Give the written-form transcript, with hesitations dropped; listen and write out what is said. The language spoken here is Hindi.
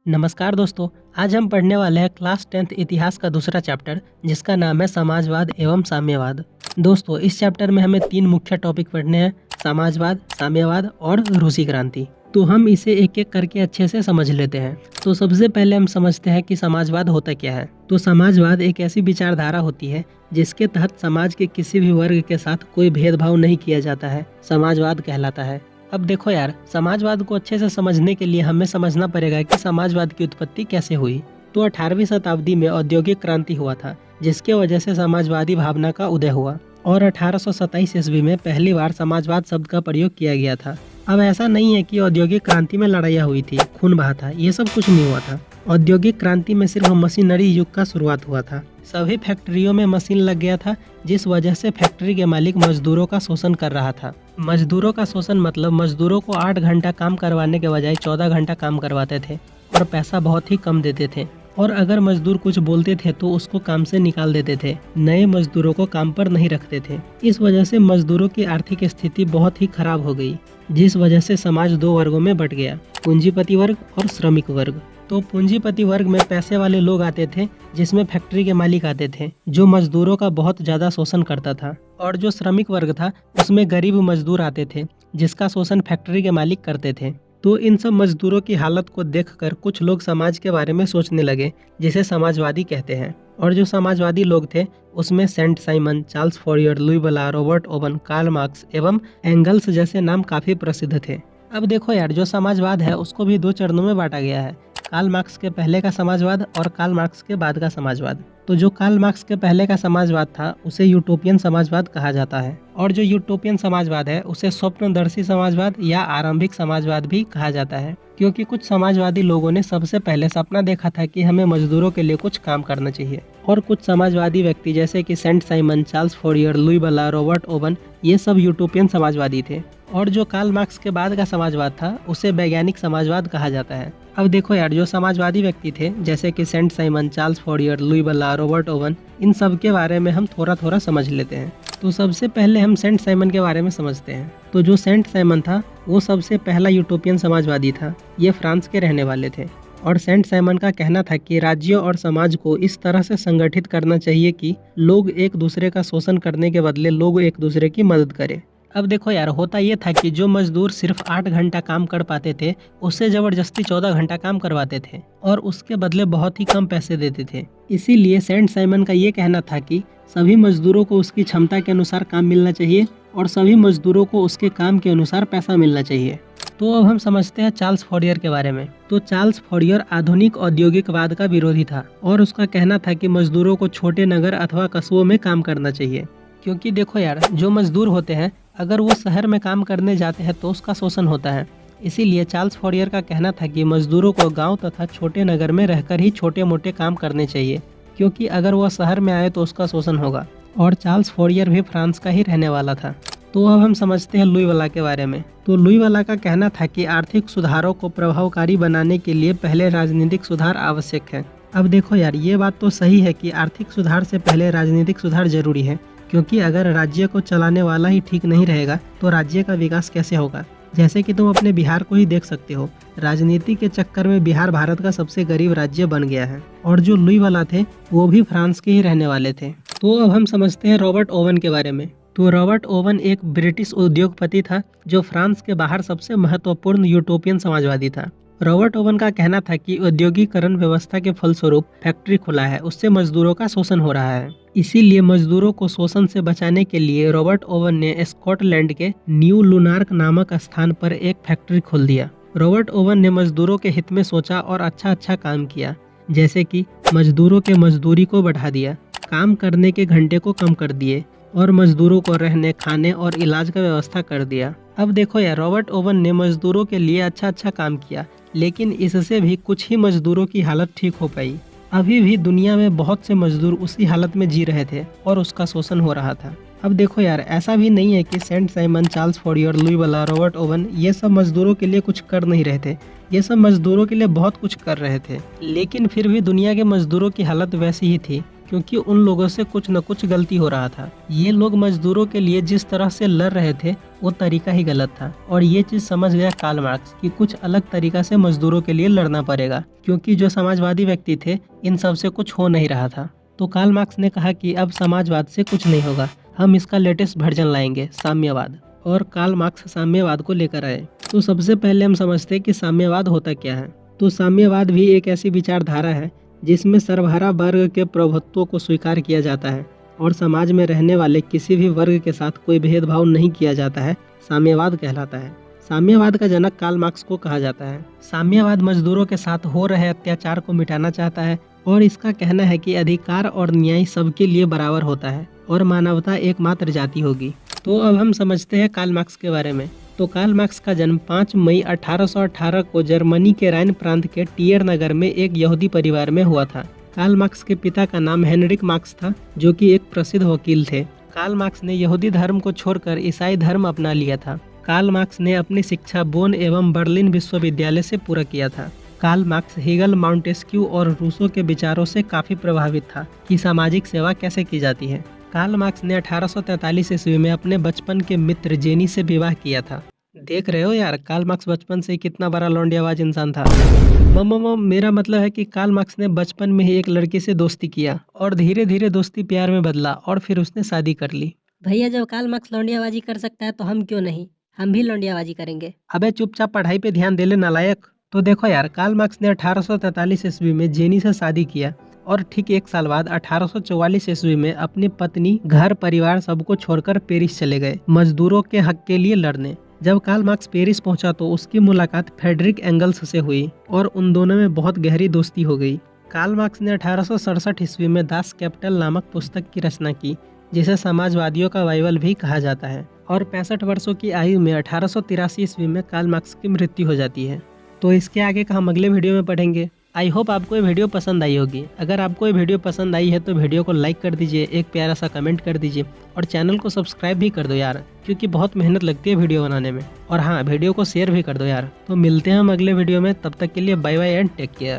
नमस्कार दोस्तों। आज हम पढ़ने वाले हैं क्लास 10th इतिहास का दूसरा चैप्टर, जिसका नाम है समाजवाद एवं साम्यवाद। दोस्तों, इस चैप्टर में हमें 3 मुख्य टॉपिक पढ़ने हैं: समाजवाद, साम्यवाद और रूसी क्रांति। तो हम इसे एक एक करके अच्छे से समझ लेते हैं। तो सबसे पहले हम समझते हैं कि समाजवाद होता क्या है। तो समाजवाद एक ऐसी विचारधारा होती है जिसके तहत समाज के किसी भी वर्ग के साथ कोई भेदभाव नहीं किया जाता है, समाजवाद कहलाता है। अब देखो यार, समाजवाद को अच्छे से समझने के लिए हमें समझना पड़ेगा कि समाजवाद की उत्पत्ति कैसे हुई। तो 18वीं शताब्दी में औद्योगिक क्रांति हुआ था, जिसके वजह से समाजवादी भावना का उदय हुआ और 1827 ईस्वी में पहली बार समाजवाद शब्द का प्रयोग किया गया था। अब ऐसा नहीं है कि औद्योगिक क्रांति में लड़ाइयाँ हुई थी, खून बहा था, ये सब कुछ नहीं हुआ था। औद्योगिक क्रांति में सिर्फ मशीनरी युग का शुरुआत हुआ था। सभी फैक्ट्रियों में मशीन लग गया था, जिस वजह से फैक्ट्री के मालिक मजदूरों का शोषण कर रहा था। मजदूरों का शोषण मतलब मजदूरों को 8 घंटा काम करवाने के बजाय 14 घंटा काम करवाते थे और पैसा बहुत ही कम देते थे। और अगर मजदूर कुछ बोलते थे तो उसको काम से निकाल देते थे, नए मजदूरों को काम पर नहीं रखते थे। इस वजह से मजदूरों की आर्थिक स्थिति बहुत ही खराब हो गई, जिस वजह से समाज 2 वर्गों में बंट गया: पूंजीपति वर्ग और श्रमिक वर्ग। तो पूंजीपति वर्ग में पैसे वाले लोग आते थे, जिसमें फैक्ट्री के मालिक आते थे, जो मजदूरों का बहुत ज़्यादा शोषण करता था। और जो श्रमिक वर्ग था, उसमें गरीब मजदूर आते थे, जिसका शोषण फैक्ट्री के मालिक करते थे। तो इन सब मजदूरों की हालत को देखकर कुछ लोग समाज के बारे में सोचने लगे, जिसे समाजवादी कहते हैं। और जो समाजवादी लोग थे, उसमें Saint Simon, Charles Fourier, Louis वला, रॉबर्ट ओवन, कार्ल मार्क्स एवं एंगल्स जैसे नाम काफ़ी प्रसिद्ध थे। अब देखो यार, जो समाजवाद है उसको भी 2 चरणों में बांटा गया है: कार्ल मार्क्स के पहले का समाजवाद और कार्ल मार्क्स के बाद का समाजवाद। तो जो कार्ल मार्क्स के पहले का समाजवाद था, उसे यूटोपियन समाजवाद कहा जाता है। और जो यूटोपियन समाजवाद है, उसे स्वप्नदर्शी समाजवाद या आरंभिक समाजवाद भी कहा जाता है, क्योंकि कुछ समाजवादी लोगों ने सबसे पहले सपना देखा था कि हमें मजदूरों के लिए कुछ काम करना चाहिए। और कुछ समाजवादी व्यक्ति जैसे कि Saint Simon, Charles Fourier, Louis वला, रॉबर्ट ओवन, ये सब यूटोपियन समाजवादी थे। और जो कार्ल मार्क्स के बाद का समाजवाद था, उसे वैज्ञानिक समाजवाद कहा जाता है। अब देखो यार, जो समाजवादी व्यक्ति थे जैसे कि Saint Simon, Charles Fourier, Louis वला, रॉबर्ट ओवन, इन सब के बारे में हम थोड़ा थोड़ा समझ लेते हैं। तो सबसे पहले हम सेंट साइमन के बारे में समझते हैं। तो जो सेंट साइमन था, वो सबसे पहला यूटोपियन समाजवादी था। ये फ्रांस के रहने वाले थे। और सेंट साइमन का कहना था कि राज्यों और समाज को इस तरह से संगठित करना चाहिए कि लोग एक दूसरे का शोषण करने के बदले लोग एक दूसरे की मदद करें। अब देखो यार, होता ये था कि जो मजदूर सिर्फ 8 घंटा काम कर पाते थे, उससे ज़बरदस्ती 14 घंटा काम करवाते थे और उसके बदले बहुत ही कम पैसे देते थे। इसीलिए सेंट साइमन का ये कहना था कि सभी मजदूरों को उसकी क्षमता के अनुसार काम मिलना चाहिए और सभी मजदूरों को उसके काम के अनुसार पैसा मिलना चाहिए। तो अब हम समझते हैं चार्ल्स फॉरियर के बारे में। तो चार्ल्स फॉरियर आधुनिक औद्योगिकवाद का विरोधी था और उसका कहना था कि मजदूरों को छोटे नगर अथवा कस्बों में काम करना चाहिए, क्योंकि देखो यार, जो मजदूर होते हैं, अगर वो शहर में काम करने जाते हैं तो उसका शोषण होता है। इसीलिए चार्ल्स फॉरियर का कहना था कि मजदूरों को गांव तथा छोटे नगर में रहकर ही छोटे मोटे काम करने चाहिए, क्योंकि अगर वह शहर में आए तो उसका शोषण होगा। और चार्ल्स फॉरियर भी फ्रांस का ही रहने वाला था। तो अब हम समझते हैं लुई वला के बारे में। तो लुई वला का कहना था कि आर्थिक सुधारों को प्रभावकारी बनाने के लिए पहले राजनीतिक सुधार आवश्यक है। अब देखो यार, ये बात तो सही है कि आर्थिक सुधार से पहले राजनीतिक सुधार जरूरी है, क्योंकि अगर राज्य को चलाने वाला ही ठीक नहीं रहेगा तो राज्य का विकास कैसे होगा। जैसे कि तुम अपने बिहार को ही देख सकते हो, राजनीति के चक्कर में बिहार भारत का सबसे गरीब राज्य बन गया है। और जो लुई वला थे, वो भी फ्रांस के ही रहने वाले थे। तो अब हम समझते हैं रॉबर्ट ओवन के बारे में। तो रॉबर्ट ओवन एक ब्रिटिश उद्योगपति था, जो फ्रांस के बाहर सबसे महत्वपूर्ण यूटोपियन समाजवादी था। रॉबर्ट ओवन का कहना था कि औद्योगिकरण व्यवस्था के फलस्वरूप फैक्ट्री खुला है, उससे मजदूरों का शोषण हो रहा है। इसीलिए मजदूरों को शोषण से बचाने के लिए रॉबर्ट ओवन ने स्कॉटलैंड के न्यू लुनार्क नामक स्थान पर एक फैक्ट्री खोल दिया। रॉबर्ट ओवन ने मजदूरों के हित में सोचा और अच्छा काम किया, जैसे कि मजदूरों के मजदूरी को बढ़ा दिया, काम करने के घंटे को कम कर दिए और मजदूरों को रहने, खाने और इलाज का व्यवस्था कर दिया। अब देखो यार, रॉबर्ट ओवन ने मजदूरों के लिए अच्छा काम किया, लेकिन इससे भी कुछ ही मजदूरों की हालत ठीक हो पाई। अभी भी दुनिया में बहुत से मजदूर उसी हालत में जी रहे थे और उसका शोषण हो रहा था। अब देखो यार, ऐसा भी नहीं है कि Saint Simon, Charles Fourier, Louis वला, रॉबर्ट ओवन ये सब मजदूरों के लिए कुछ कर नहीं रहे थे। ये सब मजदूरों के लिए बहुत कुछ कर रहे थे, लेकिन फिर भी दुनिया के मजदूरों की हालत वैसी ही थी, क्योंकि उन लोगों से कुछ न कुछ गलती हो रहा था। ये लोग मजदूरों के लिए जिस तरह से लड़ रहे थे वो तरीका ही गलत था, और ये चीज समझ गया कार्ल मार्क्स कि कुछ अलग तरीका से मजदूरों के लिए लड़ना पड़ेगा, क्योंकि जो समाजवादी व्यक्ति थे इन सब से कुछ हो नहीं रहा था। तो कार्ल मार्क्स ने कहा कि अब समाजवाद से कुछ नहीं होगा, हम इसका लेटेस्ट वर्जन लाएंगे, साम्यवाद। और कार्ल मार्क्स साम्यवाद को लेकर आए। तो सबसे पहले हम समझते हैं कि साम्यवाद होता क्या है। तो साम्यवाद भी एक ऐसी विचारधारा है जिसमें सर्वहारा वर्ग के प्रभुत्व को स्वीकार किया जाता है और समाज में रहने वाले किसी भी वर्ग के साथ कोई भेदभाव नहीं किया जाता है, साम्यवाद कहलाता है। साम्यवाद का जनक कार्ल मार्क्स को कहा जाता है। साम्यवाद मजदूरों के साथ हो रहे अत्याचार को मिटाना चाहता है और इसका कहना है कि अधिकार और न्याय सबके लिए बराबर होता है और मानवता एकमात्र जाति होगी। तो अब हम समझते हैं कार्ल मार्क्स के बारे में। तो कार्ल मार्क्स का जन्म 5 मई 1818 को जर्मनी के राइन प्रांत के टियर नगर में एक यहूदी परिवार में हुआ था। कार्ल मार्क्स के पिता का नाम हेनरिक मार्क्स था, जो कि एक प्रसिद्ध वकील थे। कार्ल मार्क्स ने यहूदी धर्म को छोड़कर ईसाई धर्म अपना लिया था। कार्ल मार्क्स ने अपनी शिक्षा बोन एवं बर्लिन विश्वविद्यालय से पूरा किया था। कार्ल मार्क्स हेगल, माउंटेस्क्यू और रूसो के विचारों से काफी प्रभावित था कि सामाजिक सेवा कैसे की जाती है। कार्ल मार्क्स ने 1843 ईस्वी में अपने बचपन के मित्र जेनी से विवाह किया था। देख रहे हो यार, कार्ल मार्क्स बचपन से ही कितना बड़ा लौंडियाबाज इंसान था। मेरा मतलब है कि कार्ल मार्क्स ने बचपन में ही एक लड़की से दोस्ती किया और धीरे धीरे दोस्ती प्यार में बदला और फिर उसने शादी कर ली। भैया जब कार्ल मार्क्स लौंडियाबाजी कर सकता है तो हम क्यों नहीं, हम भी लौंडियाबाजी करेंगे। अबे चुपचाप पढ़ाई पे ध्यान दे ले नालायक। तो देखो यार, कार्ल मार्क्स ने 1843 ईस्वी में जेनी से शादी किया और ठीक एक साल बाद 1844 ईस्वी में अपनी पत्नी, घर परिवार सबको छोड़कर पेरिस चले गए मजदूरों के हक के लिए लड़ने। जब कार्ल मार्क्स पेरिस पहुंचा तो उसकी मुलाकात फ्रेडरिक एंगल्स से हुई और उन दोनों में बहुत गहरी दोस्ती हो गई। कार्ल मार्क्स ने 1867 ईस्वी में दास कैपिटल नामक पुस्तक की रचना की, जिसे समाजवादियों का बाइबल भी कहा जाता है। और 65 वर्षों की आयु में 1883 ईस्वी में कार्ल मार्क्स की मृत्यु हो जाती है। तो इसके आगे का हम अगले वीडियो में पढ़ेंगे। आई होप आपको ये वीडियो पसंद आई होगी। अगर आपको ये वीडियो पसंद आई है तो वीडियो को लाइक कर दीजिए, एक प्यारा सा कमेंट कर दीजिए और चैनल को सब्सक्राइब भी कर दो यार, क्योंकि बहुत मेहनत लगती है वीडियो बनाने में। और हाँ, वीडियो को शेयर भी कर दो यार। तो मिलते हैं हम अगले वीडियो में, तब तक के लिए bye bye and take care.